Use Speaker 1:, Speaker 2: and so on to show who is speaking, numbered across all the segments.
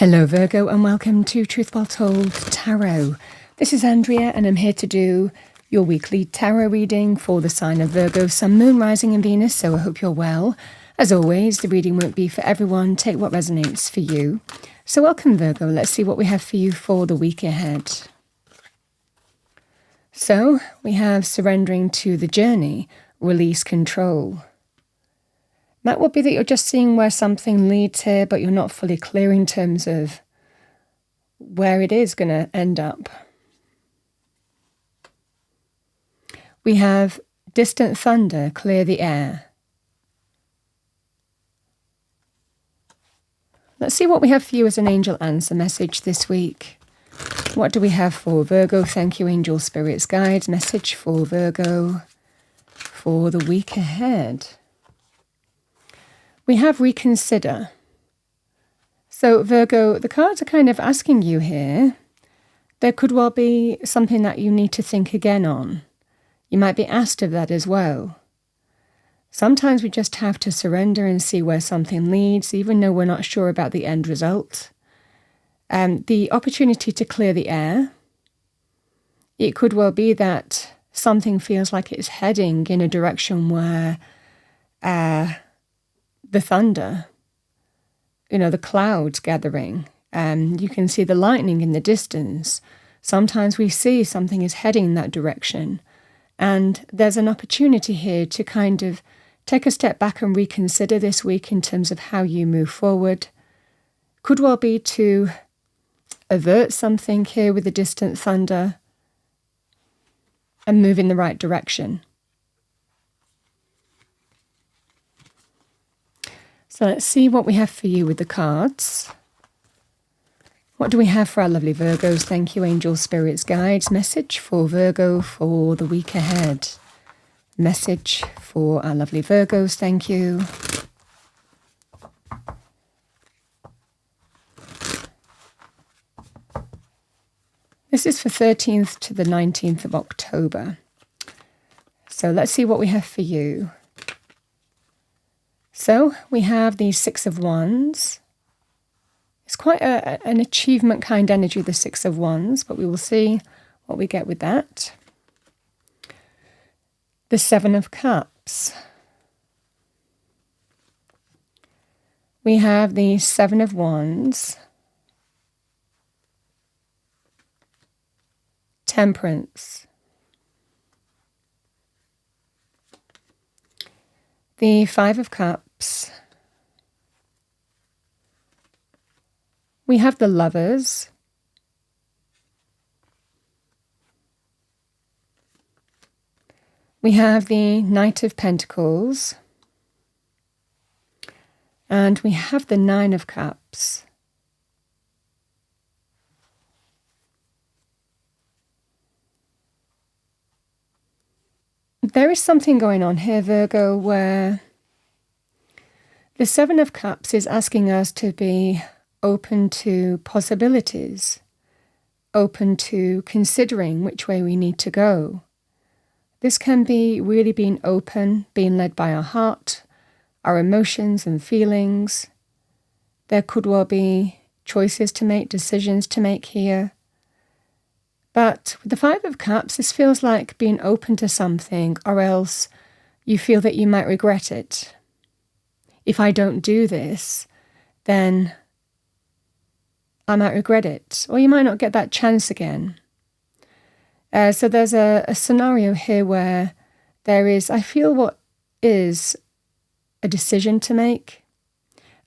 Speaker 1: Hello Virgo and welcome to Truth Well Told Tarot. This is Andrea and I'm here to do your weekly tarot reading for the sign of Virgo, Sun, Moon, Rising and Venus, so I hope you're well. As always, the reading won't be for everyone, take what resonates for you. So welcome Virgo, let's see what we have for you for the week ahead. So we have surrendering to the journey, release control. That would be that you're just seeing where something leads here, but you're not fully clear in terms of where it is going to end up. We have distant thunder, clear the air. Let's see what we have for you as an angel answer message this week. What do we have for Virgo? Thank you, angel spirits, guides. Message for Virgo for the week ahead. We have reconsider. So Virgo, the cards are kind of asking you here, there could well be something that you need to think again on. You might be asked of that as well. Sometimes we just have to surrender and see where something leads, even though we're not sure about the end result. The opportunity to clear the air. It could well be that something feels like it's heading in a direction where the thunder, the clouds gathering, you can see the lightning in the distance. Sometimes we see something is heading in that direction. And there's an opportunity here to kind of take a step back and reconsider this week in terms of how you move forward. Could well be to avert something here with the distant thunder and move in the right direction. So let's see what we have for you with the cards. What do we have for our lovely Virgos? Thank you, angel spirits, guides. Message for Virgo for the week ahead. Message for our lovely Virgos. Thank you. This is for 13th to the 19th of October. So let's see what we have for you. So we have the Six of Wands. It's quite an achievement kind energy, the Six of Wands, but we will see what we get with that. The Seven of Cups. We have the Seven of Wands. Temperance. The Five of Cups. We have the Lovers. We have the Knight of Pentacles. And we have the Nine of Cups. There is something going on here, Virgo, where the Seven of Cups is asking us to be open to possibilities, open to considering which way we need to go. This can be really being open, being led by our heart, our emotions and feelings. There could well be choices to make, decisions to make here. But with the Five of Cups, this feels like being open to something, or else you feel that you might regret it. If I don't do this, then I might regret it, or you might not get that chance again. So there's a scenario here where there is, I feel, what is a decision to make.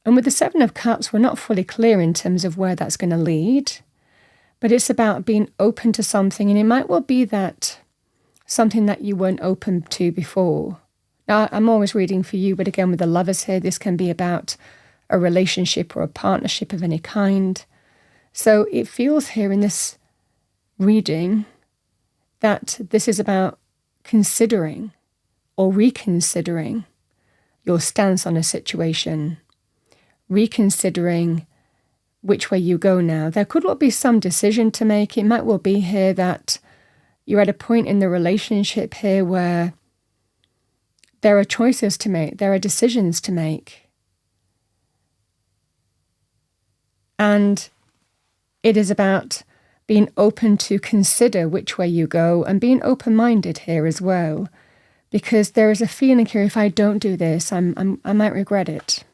Speaker 1: And with the Seven of Cups, we're not fully clear in terms of where that's going to lead. But it's about being open to something, and it might well be that something that you weren't open to before. Now, I'm always reading for you, but again, with the Lovers here, this can be about a relationship or a partnership of any kind. So it feels here in this reading that this is about considering or reconsidering your stance on a situation, reconsidering which way you go now. There could well be some decision to make. It might well be here that you're at a point in the relationship here where there are choices to make, there are decisions to make. And it is about being open to consider which way you go and being open-minded here as well. Because there is a feeling here, if I don't do this, I might regret it.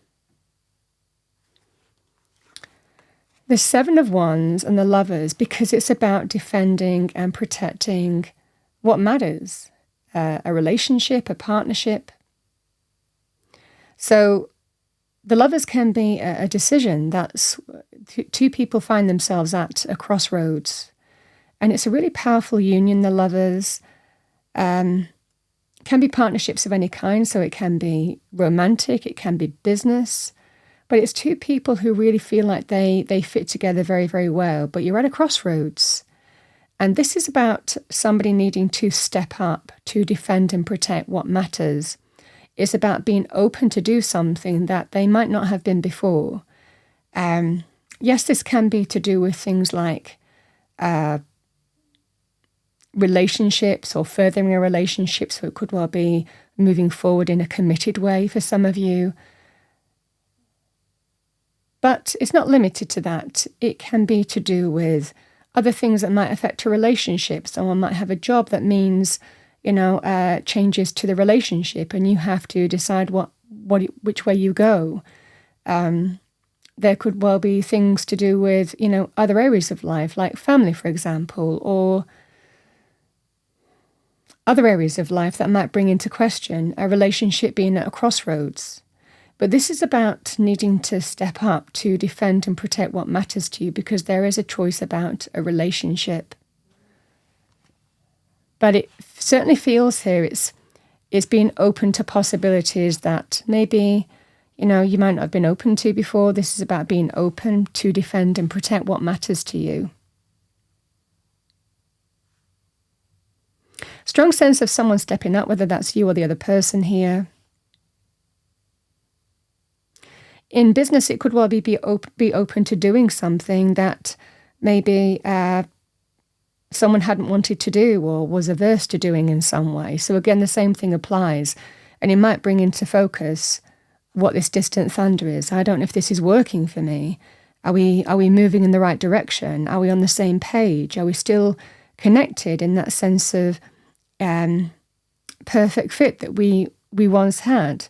Speaker 1: The Seven of Wands and the Lovers, because it's about defending and protecting what matters, a relationship, a partnership. So the Lovers can be a decision that two people find themselves at a crossroads. And it's a really powerful union, the Lovers. Can be partnerships of any kind, so it can be romantic, it can be business. But it's two people who really feel like they fit together very, very well. But you're at a crossroads. And this is about somebody needing to step up to defend and protect what matters. It's about being open to do something that they might not have been before. Yes, this can be to do with things like relationships or furthering a relationship. So it could well be moving forward in a committed way for some of you. But it's not limited to that. It can be to do with other things that might affect a relationship. Someone might have a job that means, changes to the relationship, and you have to decide which way you go. There could well be things to do with, other areas of life, like family, for example, or other areas of life that might bring into question a relationship being at a crossroads. But this is about needing to step up to defend and protect what matters to you, because there is a choice about a relationship. But it certainly feels here it's being open to possibilities that maybe, you might not have been open to before. This is about being open to defend and protect what matters to you. Strong sense of someone stepping up, whether that's you or the other person here. In business, it could well be open to doing something that maybe someone hadn't wanted to do or was averse to doing in some way. So again, the same thing applies. And it might bring into focus what this distant thunder is. I don't know if this is working for me. Are we moving in the right direction? Are we on the same page? Are we still connected in that sense of perfect fit that we once had?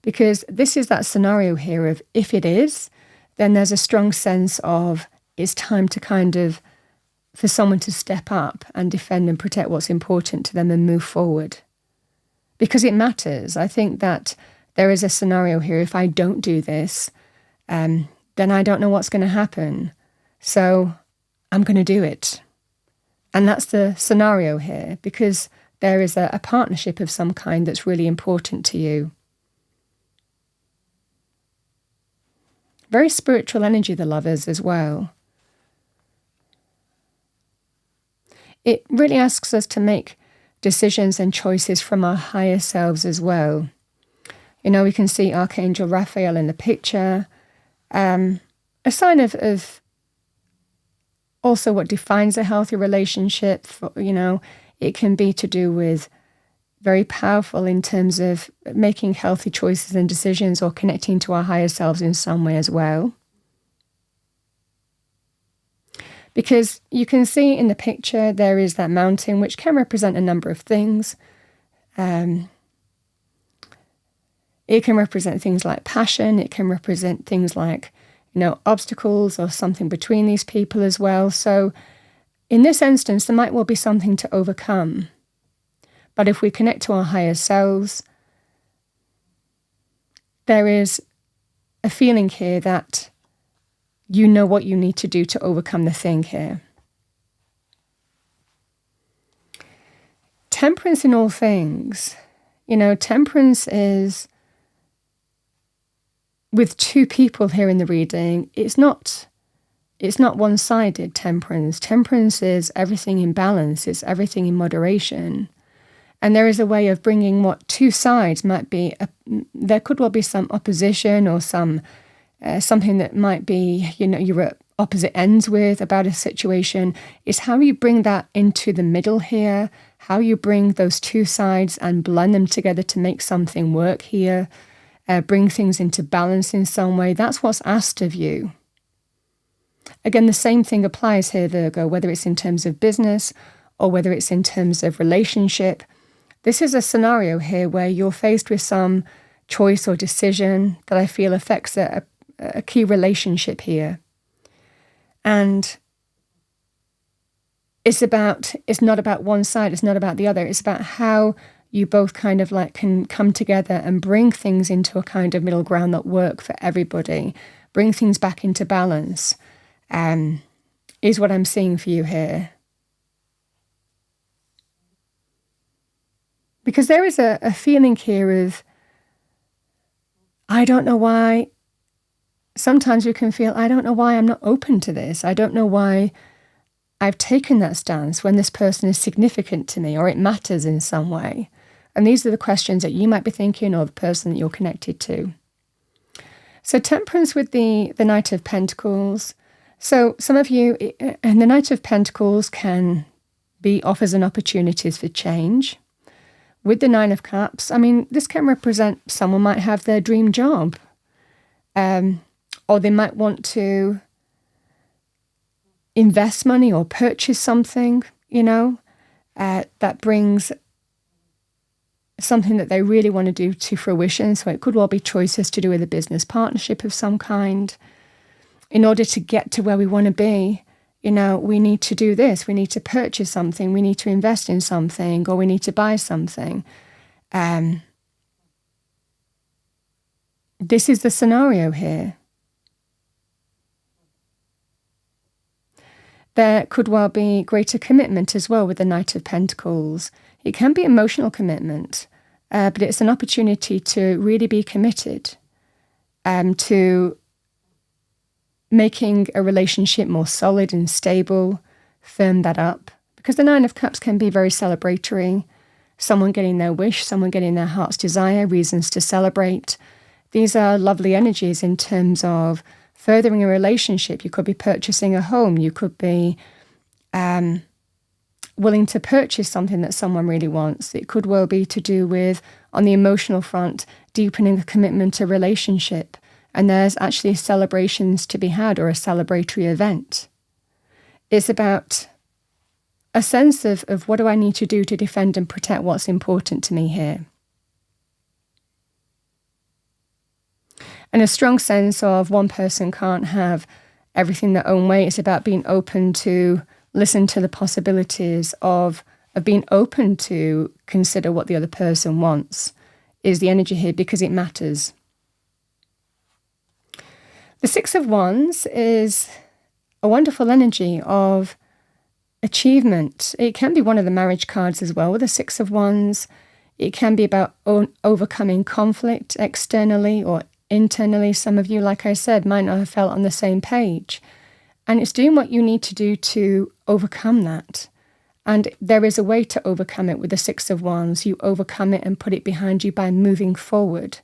Speaker 1: Because this is that scenario here of, if it is, then there's a strong sense of it's time to for someone to step up and defend and protect what's important to them and move forward. Because it matters. I think that there is a scenario here, if I don't do this, then I don't know what's going to happen. So I'm going to do it. And that's the scenario here, because there is a partnership of some kind that's really important to you. Very spiritual energy, the Lovers, as well. It really asks us to make decisions and choices from our higher selves as well. We can see Archangel Raphael in the picture. A sign of also what defines a healthy relationship. It can be to do with very powerful in terms of making healthy choices and decisions or connecting to our higher selves in some way as well. Because you can see in the picture there is that mountain, which can represent a number of things. It can represent things like passion. It can represent things like, obstacles or something between these people as well. So in this instance, there might well be something to overcome. But if we connect to our higher selves, there is a feeling here that you know what you need to do to overcome the thing here. Temperance in all things. Temperance is, with two people here in the reading, it's not one-sided, temperance. Temperance is everything in balance. It's everything in moderation. And there is a way of bringing what two sides might be. There could well be some opposition or some something that might be, you're at opposite ends with about a situation. Is how you bring that into the middle here, how you bring those two sides and blend them together to make something work here, bring things into balance in some way. That's what's asked of you. again, the same thing applies here, Virgo, whether it's in terms of business or whether it's in terms of relationship. This is a scenario here where you're faced with some choice or decision that I feel affects a key relationship here. And it's not about one side, it's not about the other. It's about how you both kind of like can come together and bring things into a kind of middle ground that work for everybody, bring things back into balance, is what I'm seeing for you here. Because there is a feeling here of, I don't know why. Sometimes you can feel, I don't know why I'm not open to this. I don't know why I've taken that stance when this person is significant to me or it matters in some way. And these are the questions that you might be thinking, or the person that you're connected to. So Temperance with the Knight of Pentacles. So some of you, and the Knight of Pentacles can be offers and opportunities for change. With the Nine of Cups, I mean, this can represent someone might have their dream job, or they might want to invest money or purchase something, that brings something that they really want to do to fruition. So it could well be choices to do with a business partnership of some kind. In order to get to where we want to be, we need to do this. We need to purchase something. We need to invest in something, or we need to buy something. This is the scenario here. There could well be greater commitment as well with the Knight of Pentacles. It can be emotional commitment, but it's an opportunity to really be committed to making a relationship more solid and stable, firm that up. Because the Nine of Cups can be very celebratory. Someone getting their wish, someone getting their heart's desire, reasons to celebrate. These are lovely energies in terms of furthering a relationship. You could be purchasing a home. You could be willing to purchase something that someone really wants. It could well be to do with, on the emotional front, deepening a commitment to relationship. And there's actually celebrations to be had, or a celebratory event. It's about a sense of what do I need to do to defend and protect what's important to me here. And a strong sense of one person can't have everything their own way. It's about being open to listen to the possibilities of being open to consider what the other person wants, is the energy here, because it matters. The Six of Wands is a wonderful energy of achievement. It can be one of the marriage cards as well with the Six of Wands. It can be about overcoming conflict externally or internally. Some of you, like I said, might not have felt on the same page. And it's doing what you need to do to overcome that. And there is a way to overcome it with the Six of Wands. You overcome it and put it behind you by moving forward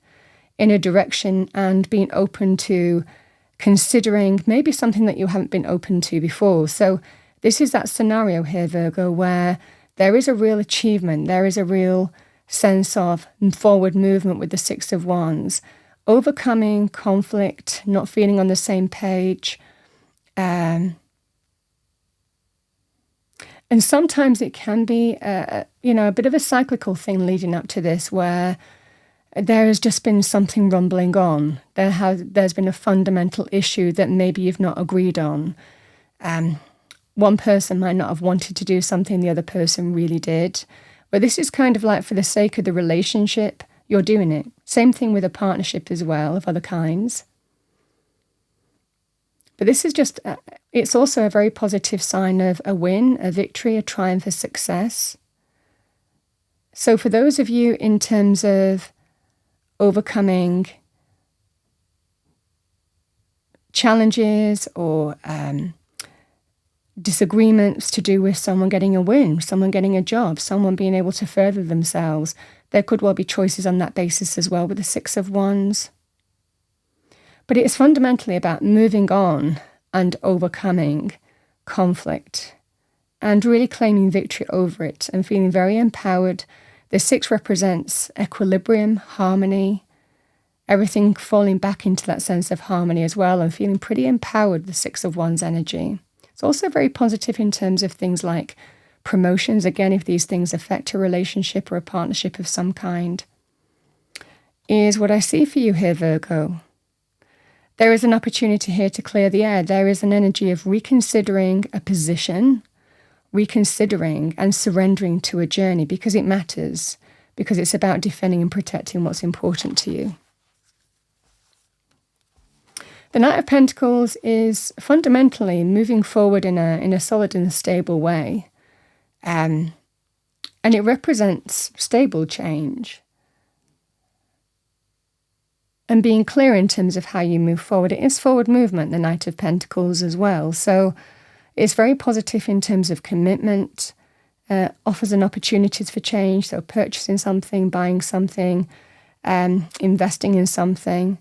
Speaker 1: in a direction and being open to considering maybe something that you haven't been open to before. So this is that scenario here, Virgo, where there is a real achievement. There is a real sense of forward movement with the Six of Wands. Overcoming conflict, not feeling on the same page. And sometimes it can be, a bit of a cyclical thing leading up to this, where there has just been something rumbling on. There's been a fundamental issue that maybe you've not agreed on. One person might not have wanted to do something the other person really did. But this is kind of like, for the sake of the relationship, you're doing it. Same thing with a partnership as well, of other kinds. But this is just, it's also a very positive sign of a win, a victory, a triumph, a success. So for those of you in terms of overcoming challenges or disagreements to do with someone getting a win, someone getting a job, someone being able to further themselves, there could well be choices on that basis as well with the Six of Wands. But it's fundamentally about moving on and overcoming conflict and really claiming victory over it and feeling very empowered. The Six represents equilibrium, harmony, everything falling back into that sense of harmony as well, and feeling pretty empowered, the Six of Wands energy. It's also very positive in terms of things like promotions, again, if these things affect a relationship or a partnership of some kind, is what I see for you here, Virgo. There is an opportunity here to clear the air. There is an energy of reconsidering a position, reconsidering and surrendering to a journey because it matters, because it's about defending and protecting what's important to you. The Knight of Pentacles is fundamentally moving forward in a solid and stable way. And it represents stable change. And being clear in terms of how you move forward. It is forward movement, the Knight of Pentacles as well. So it's very positive in terms of commitment, offers an opportunities for change. So purchasing something, buying something, investing in something.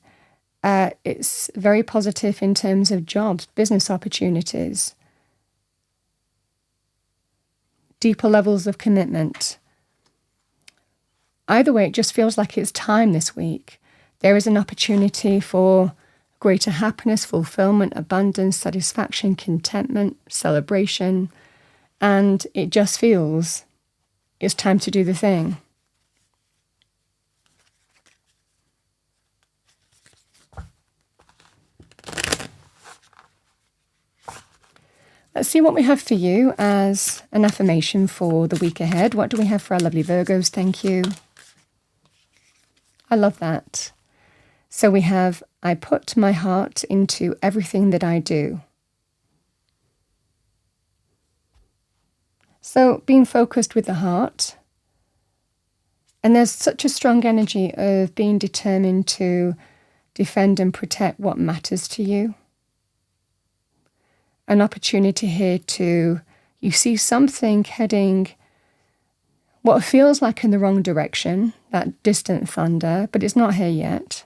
Speaker 1: It's very positive in terms of jobs, business opportunities, deeper levels of commitment. Either way, it just feels like it's time this week. There is an opportunity for greater happiness, fulfillment, abundance, satisfaction, contentment, celebration, and it just feels it's time to do the thing. Let's see what we have for you as an affirmation for the week ahead. What do we have for our lovely Virgos? Thank you. I love that. So we have, I put my heart into everything that I do. So being focused with the heart. And there's such a strong energy of being determined to defend and protect what matters to you. An opportunity here to, you see something heading what feels like in the wrong direction, that distant thunder, but it's not here yet.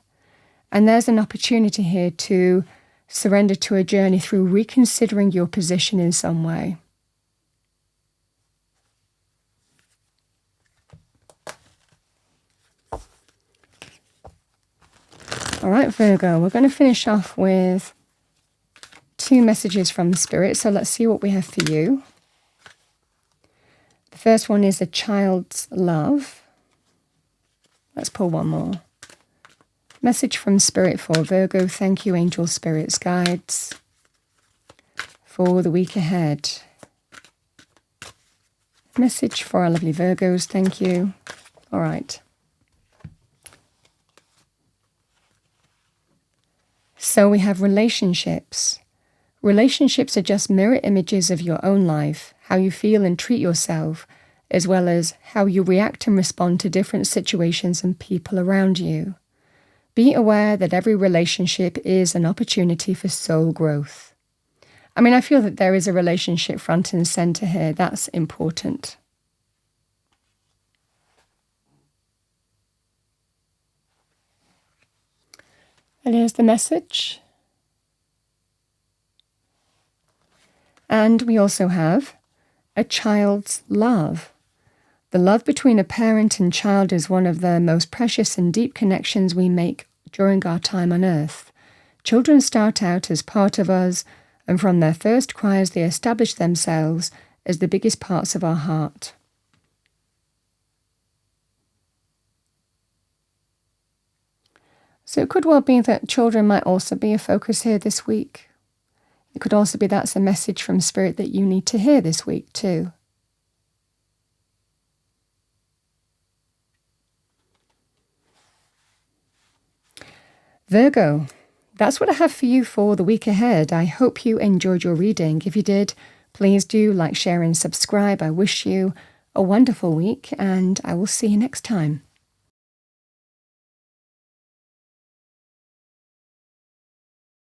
Speaker 1: And there's an opportunity here to surrender to a journey through reconsidering your position in some way. All right, Virgo, we're going to finish off with 2 messages from Spirit. So let's see what we have for you. The first one is a child's love. Let's pull one more. Message from Spirit for Virgo. Thank you, angel spirits, guides, for the week ahead. Message for our lovely Virgos. Thank you. All right. So we have relationships. Relationships are just mirror images of your own life, how you feel and treat yourself, as well as how you react and respond to different situations and people around you. Be aware that every relationship is an opportunity for soul growth. I mean, I feel that there is a relationship front and center here. That's important. And here's the message. And we also have a child's love. The love between a parent and child is one of the most precious and deep connections we make during our time on earth. Children start out as part of us, and from their first cries they establish themselves as the biggest parts of our heart. So it could well be that children might also be a focus here this week. It could also be that's a message from Spirit that you need to hear this week too. Virgo, that's what I have for you for the week ahead. I hope you enjoyed your reading. If you did, please do like, share and subscribe. I wish you a wonderful week and I will see you next time.